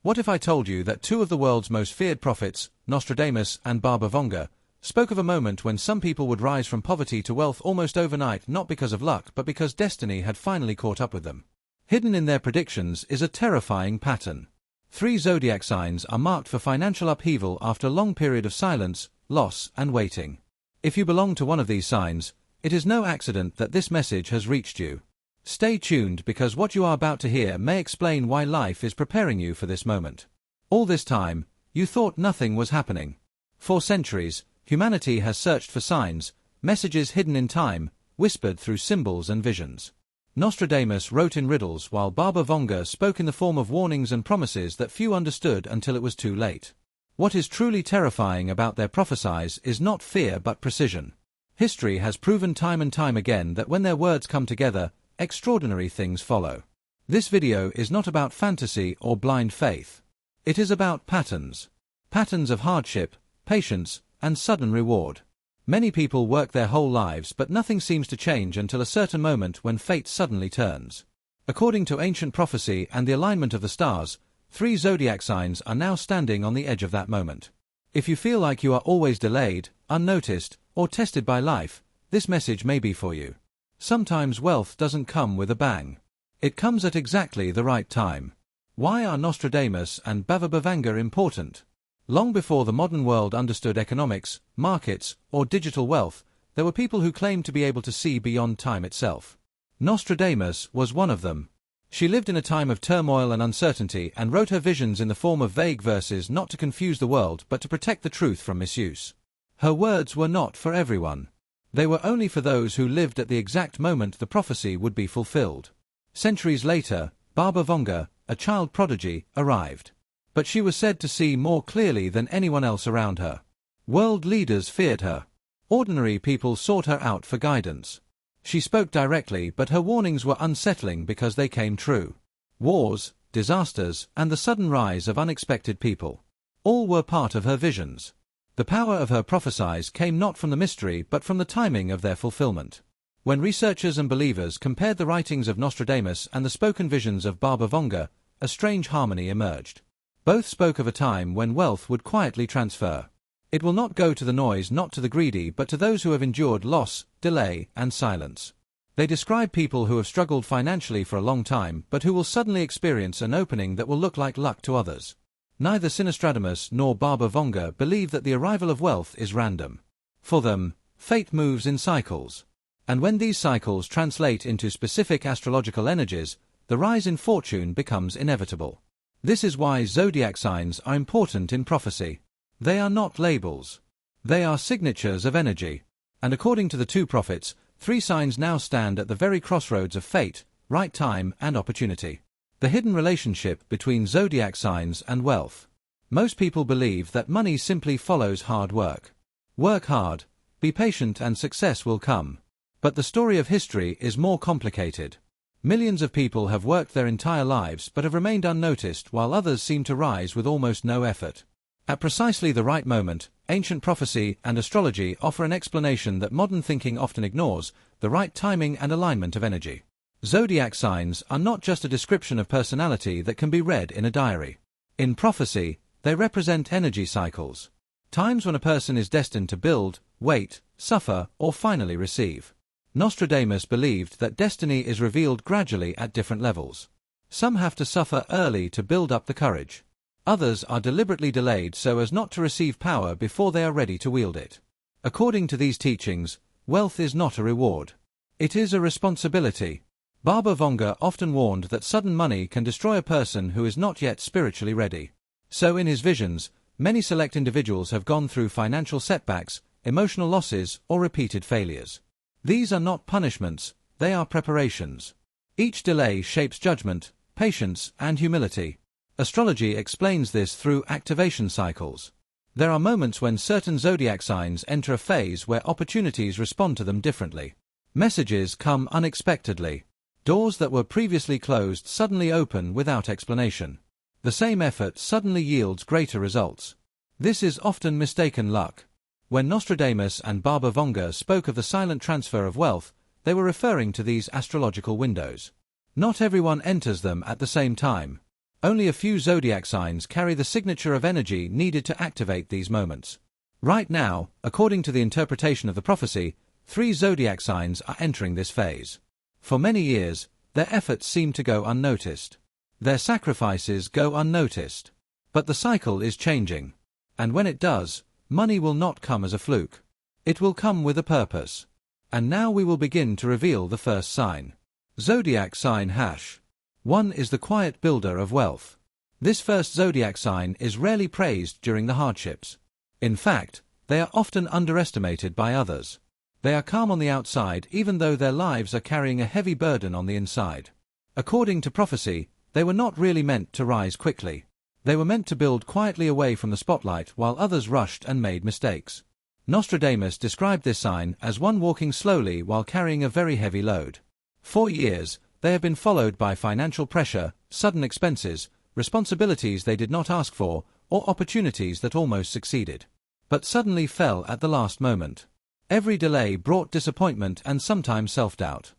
What if I told you that two of the world's most feared prophets, Nostradamus and Vanga, spoke of a moment when some people would rise from poverty to wealth almost overnight, not because of luck but because destiny had finally caught up with them? Hidden in their predictions is a terrifying pattern. 3 zodiac signs are marked for financial upheaval after a long period of silence, loss, and waiting. If you belong to one of these signs, it is no accident that this message has reached you. Stay tuned because what you are about to hear may explain why life is preparing you for this moment. All this time, you thought nothing was happening. For centuries, humanity has searched for signs, messages hidden in time, whispered through symbols and visions. Nostradamus wrote in riddles while Vanga spoke in the form of warnings and promises that few understood until it was too late. What is truly terrifying about their prophecies is not fear but precision. History has proven time and time again that when their words come together, extraordinary things follow. This video is not about fantasy or blind faith. It is about patterns. Patterns of hardship, patience, and sudden reward. Many people work their whole lives but nothing seems to change until a certain moment when fate suddenly turns. According to ancient prophecy and the alignment of the stars, 3 zodiac signs are now standing on the edge of that moment. If you feel like you are always delayed, unnoticed, or tested by life, this message may be for you. Sometimes wealth doesn't come with a bang. It comes at exactly the right time. Why are Nostradamus and Vanga important? Long before the modern world understood economics, markets, or digital wealth, there were people who claimed to be able to see beyond time itself. Nostradamus was one of them. She lived in a time of turmoil and uncertainty and wrote her visions in the form of vague verses not to confuse the world but to protect the truth from misuse. Her words were not for everyone. They were only for those who lived at the exact moment the prophecy would be fulfilled. Centuries later, Vanga, a child prodigy, arrived. But she was said to see more clearly than anyone else around her. World leaders feared her. Ordinary people sought her out for guidance. She spoke directly, but her warnings were unsettling because they came true. Wars, disasters, and the sudden rise of unexpected people. All were part of her visions. The power of her prophecies came not from the mystery but from the timing of their fulfillment. When researchers and believers compared the writings of Nostradamus and the spoken visions of Vanga, a strange harmony emerged. Both spoke of a time when wealth would quietly transfer. It will not go to the noise, not to the greedy, but to those who have endured loss, delay, and silence. They describe people who have struggled financially for a long time, but who will suddenly experience an opening that will look like luck to others. Neither Nostradamus nor Vanga believe that the arrival of wealth is random. For them, fate moves in cycles. And when these cycles translate into specific astrological energies, the rise in fortune becomes inevitable. This is why zodiac signs are important in prophecy. They are not labels. They are signatures of energy. And according to the 2 prophets, 3 signs now stand at the very crossroads of fate, right time, and opportunity. The hidden relationship between zodiac signs and wealth. Most people believe that money simply follows hard work. Work hard, be patient, and success will come. But the story of history is more complicated. Millions of people have worked their entire lives but have remained unnoticed while others seem to rise with almost no effort. At precisely the right moment, ancient prophecy and astrology offer an explanation that modern thinking often ignores: the right timing and alignment of energy. Zodiac signs are not just a description of personality that can be read in a diary. In prophecy, they represent energy cycles. Times when a person is destined to build, wait, suffer, or finally receive. Nostradamus believed that destiny is revealed gradually at different levels. Some have to suffer early to build up the courage. Others are deliberately delayed so as not to receive power before they are ready to wield it. According to these teachings, wealth is not a reward. It is a responsibility. Vanga often warned that sudden money can destroy a person who is not yet spiritually ready. So in his visions, many select individuals have gone through financial setbacks, emotional losses, or repeated failures. These are not punishments, they are preparations. Each delay shapes judgment, patience, and humility. Astrology explains this through activation cycles. There are moments when certain zodiac signs enter a phase where opportunities respond to them differently. Messages come unexpectedly. Doors that were previously closed suddenly open without explanation. The same effort suddenly yields greater results. This is often mistaken luck. When Nostradamus and Vanga spoke of the silent transfer of wealth, they were referring to these astrological windows. Not everyone enters them at the same time. Only a few zodiac signs carry the signature of energy needed to activate these moments. Right now, according to the interpretation of the prophecy, 3 zodiac signs are entering this phase. For many years, their efforts seem to go unnoticed. Their sacrifices go unnoticed. But the cycle is changing. And when it does, money will not come as a fluke. It will come with a purpose. And now we will begin to reveal the first sign. Zodiac sign #1 is the quiet builder of wealth. This first zodiac sign is rarely praised during the hardships. In fact, they are often underestimated by others. They are calm on the outside even though their lives are carrying a heavy burden on the inside. According to prophecy, they were not really meant to rise quickly. They were meant to build quietly away from the spotlight while others rushed and made mistakes. Nostradamus described this sign as one walking slowly while carrying a very heavy load. For years, they have been followed by financial pressure, sudden expenses, responsibilities they did not ask for, or opportunities that almost succeeded, but suddenly fell at the last moment. Every delay brought disappointment and sometimes self-doubt.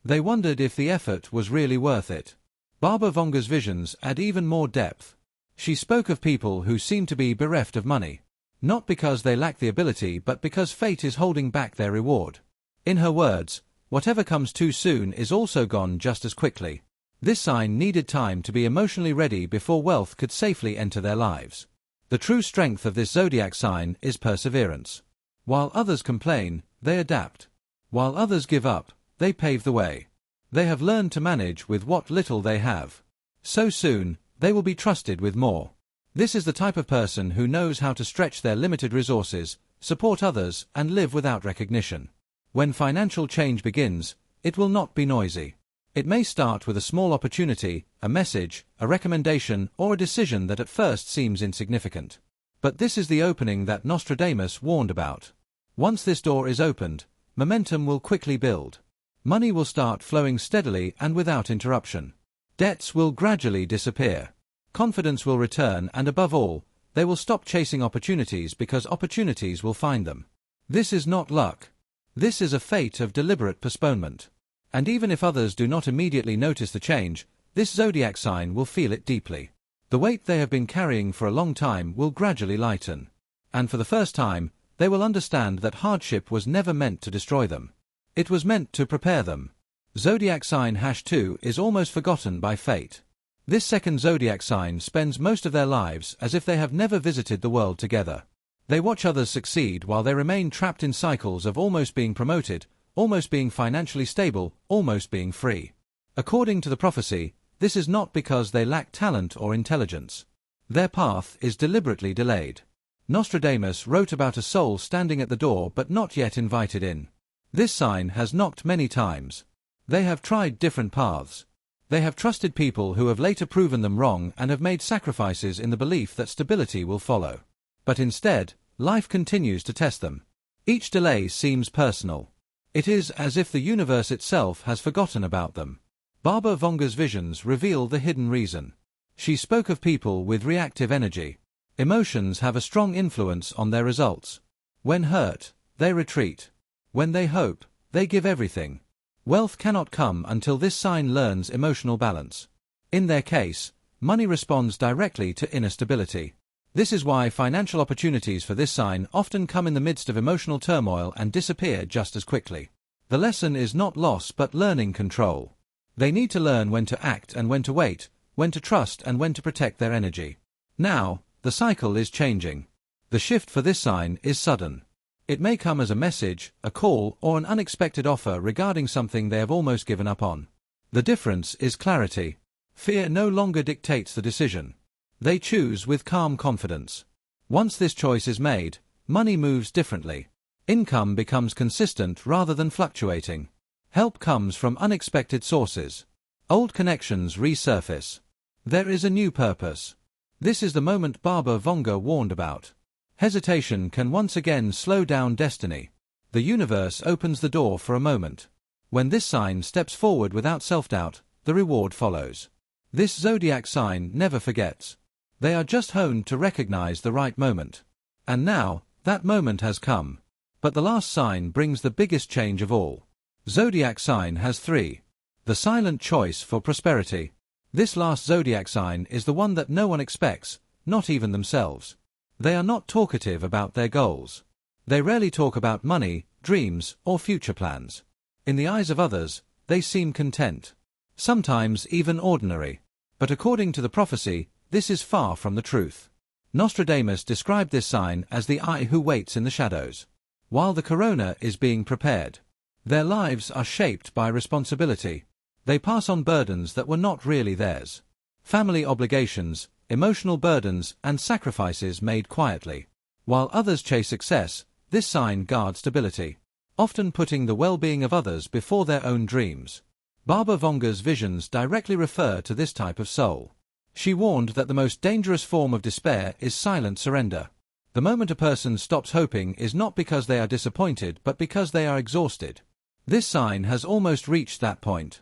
They wondered if the effort was really worth it. Baba Vanga's visions add even more depth. She spoke of people who seemed to be bereft of money, not because they lack the ability but because fate is holding back their reward. In her words, whatever comes too soon is also gone just as quickly. This sign needed time to be emotionally ready before wealth could safely enter their lives. The true strength of this zodiac sign is perseverance. While others complain, they adapt. While others give up, they pave the way. They have learned to manage with what little they have. So soon, they will be trusted with more. This is the type of person who knows how to stretch their limited resources, support others, and live without recognition. When financial change begins, it will not be noisy. It may start with a small opportunity, a message, a recommendation, or a decision that at first seems insignificant. But this is the opening that Nostradamus warned about. Once this door is opened, momentum will quickly build. Money will start flowing steadily and without interruption. Debts will gradually disappear. Confidence will return and above all, they will stop chasing opportunities because opportunities will find them. This is not luck. This is a fate of deliberate postponement. And even if others do not immediately notice the change, this zodiac sign will feel it deeply. The weight they have been carrying for a long time will gradually lighten. And for the first time, they will understand that hardship was never meant to destroy them. It was meant to prepare them. Zodiac sign #2 is almost forgotten by fate. This second zodiac sign spends most of their lives as if they have never visited the world together. They watch others succeed while they remain trapped in cycles of almost being promoted, almost being financially stable, almost being free. According to the prophecy, this is not because they lack talent or intelligence. Their path is deliberately delayed. Nostradamus wrote about a soul standing at the door but not yet invited in. This sign has knocked many times. They have tried different paths. They have trusted people who have later proven them wrong and have made sacrifices in the belief that stability will follow. But instead, life continues to test them. Each delay seems personal. It is as if the universe itself has forgotten about them. Baba Vanga's visions reveal the hidden reason. She spoke of people with reactive energy. Emotions have a strong influence on their results. When hurt, they retreat. When they hope, they give everything. Wealth cannot come until this sign learns emotional balance. In their case, money responds directly to inner stability. This is why financial opportunities for this sign often come in the midst of emotional turmoil and disappear just as quickly. The lesson is not loss but learning control. They need to learn when to act and when to wait, when to trust and when to protect their energy. Now, the cycle is changing. The shift for this sign is sudden. It may come as a message, a call, or an unexpected offer regarding something they have almost given up on. The difference is clarity. Fear no longer dictates the decision. They choose with calm confidence. Once this choice is made, money moves differently. Income becomes consistent rather than fluctuating. Help comes from unexpected sources. Old connections resurface. There is a new purpose. This is the moment Baba Vanga warned about. Hesitation can once again slow down destiny. The universe opens the door for a moment. When this sign steps forward without self-doubt, the reward follows. This zodiac sign never forgets. They are just honed to recognize the right moment. And now, that moment has come. But the last sign brings the biggest change of all. Zodiac sign #3. The silent choice for prosperity. This last zodiac sign is the one that no one expects, not even themselves. They are not talkative about their goals. They rarely talk about money, dreams, or future plans. In the eyes of others, they seem content. Sometimes even ordinary. But according to the prophecy, this is far from the truth. Nostradamus described this sign as the eye who waits in the shadows. While the corona is being prepared, their lives are shaped by responsibility. They pass on burdens that were not really theirs. Family obligations, emotional burdens, and sacrifices made quietly. While others chase success, this sign guards stability, often putting the well-being of others before their own dreams. Baba Vanga's visions directly refer to this type of soul. She warned that the most dangerous form of despair is silent surrender. The moment a person stops hoping is not because they are disappointed but because they are exhausted. This sign has almost reached that point.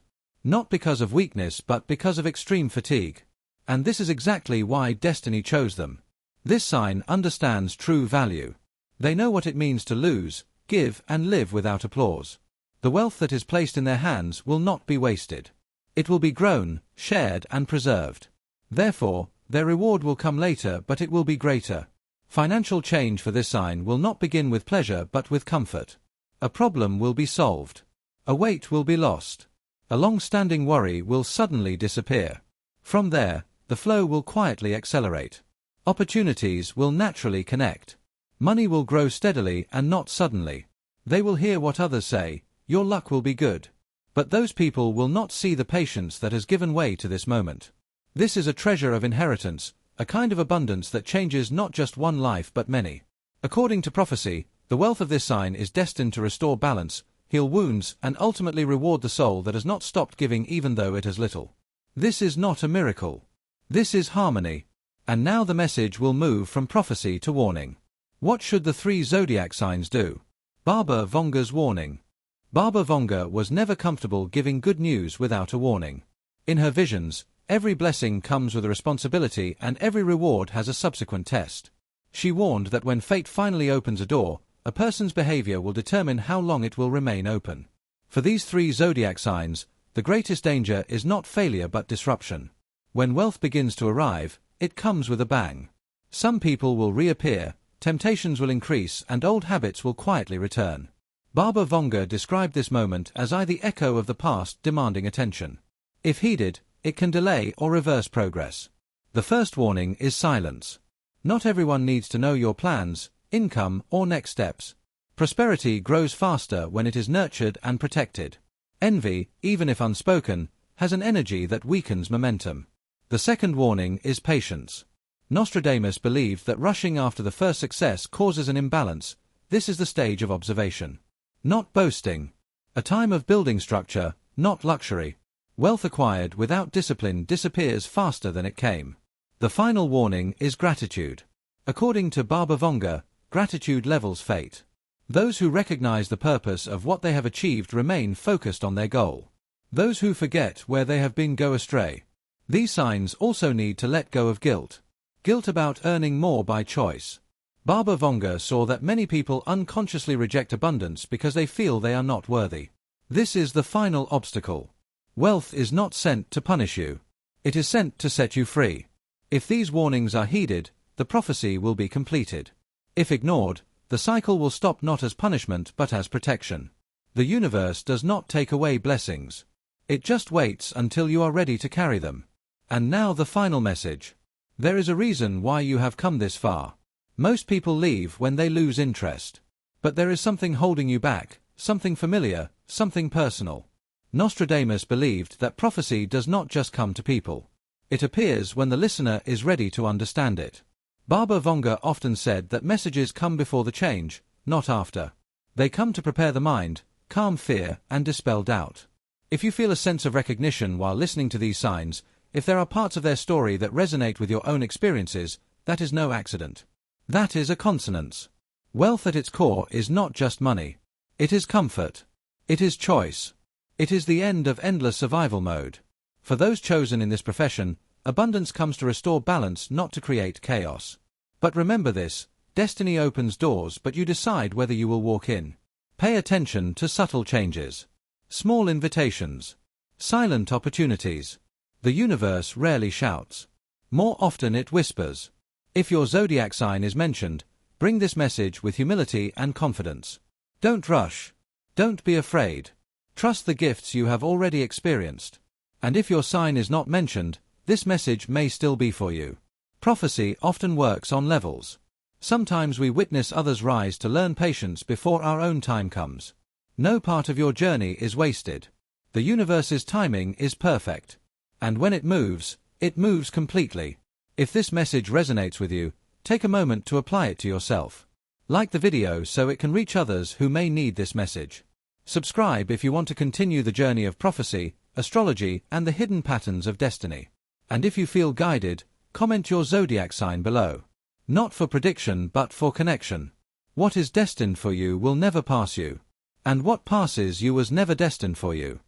Not because of weakness but because of extreme fatigue. And this is exactly why destiny chose them. This sign understands true value. They know what it means to lose, give, and live without applause. The wealth that is placed in their hands will not be wasted. It will be grown, shared, and preserved. Therefore, their reward will come later, but it will be greater. Financial change for this sign will not begin with pleasure but with comfort. A problem will be solved. A weight will be lost. A long-standing worry will suddenly disappear. From there, the flow will quietly accelerate. Opportunities will naturally connect. Money will grow steadily and not suddenly. They will hear what others say, your luck will be good. But those people will not see the patience that has given way to this moment. This is a treasure of inheritance, a kind of abundance that changes not just one life but many. According to prophecy, the wealth of this sign is destined to restore balance, heal wounds, and ultimately reward the soul that has not stopped giving even though it has little. This is not a miracle. This is harmony. And now the message will move from prophecy to warning. What should the three zodiac signs do? Baba Vanga's warning. Baba Vanga was never comfortable giving good news without a warning. In her visions, every blessing comes with a responsibility and every reward has a subsequent test. She warned that when fate finally opens a door, a person's behavior will determine how long it will remain open. For these three zodiac signs, the greatest danger is not failure but disruption. When wealth begins to arrive, it comes with a bang. Some people will reappear, temptations will increase, and old habits will quietly return. Baba Vanga described this moment as the echo of the past demanding attention. If heeded, it can delay or reverse progress. The first warning is silence. Not everyone needs to know your plans, income, or next steps. Prosperity grows faster when it is nurtured and protected. Envy, even if unspoken, has an energy that weakens momentum. The second warning is patience. Nostradamus believed that rushing after the first success causes an imbalance. This is the stage of observation. Not boasting. A time of building structure, not luxury. Wealth acquired without discipline disappears faster than it came. The final warning is gratitude. According to Baba Vanga, gratitude levels fate. Those who recognize the purpose of what they have achieved remain focused on their goal. Those who forget where they have been go astray. These signs also need to let go of guilt. Guilt about earning more by choice. Baba Vanga saw that many people unconsciously reject abundance because they feel they are not worthy. This is the final obstacle. Wealth is not sent to punish you. It is sent to set you free. If these warnings are heeded, the prophecy will be completed. If ignored, the cycle will stop not as punishment but as protection. The universe does not take away blessings. It just waits until you are ready to carry them. And now the final message. There is a reason why you have come this far. Most people leave when they lose interest. But there is something holding you back, something familiar, something personal. Nostradamus believed that prophecy does not just come to people. It appears when the listener is ready to understand it. Baba Vanga often said that messages come before the change, not after. They come to prepare the mind, calm fear, and dispel doubt. If you feel a sense of recognition while listening to these signs, if there are parts of their story that resonate with your own experiences, that is no accident. That is a consonance. Wealth at its core is not just money. It is comfort. It is choice. It is the end of endless survival mode. For those chosen in this profession, abundance comes to restore balance, not to create chaos. But remember this, destiny opens doors but you decide whether you will walk in. Pay attention to subtle changes. Small invitations. Silent opportunities. The universe rarely shouts. More often it whispers. If your zodiac sign is mentioned, bring this message with humility and confidence. Don't rush. Don't be afraid. Trust the gifts you have already experienced. And if your sign is not mentioned, this message may still be for you. Prophecy often works on levels. Sometimes we witness others rise to learn patience before our own time comes. No part of your journey is wasted. The universe's timing is perfect. And when it moves completely. If this message resonates with you, take a moment to apply it to yourself. Like the video so it can reach others who may need this message. Subscribe if you want to continue the journey of prophecy, astrology, and the hidden patterns of destiny. And if you feel guided, comment your zodiac sign below. Not for prediction but for connection. What is destined for you will never pass you. And what passes you was never destined for you.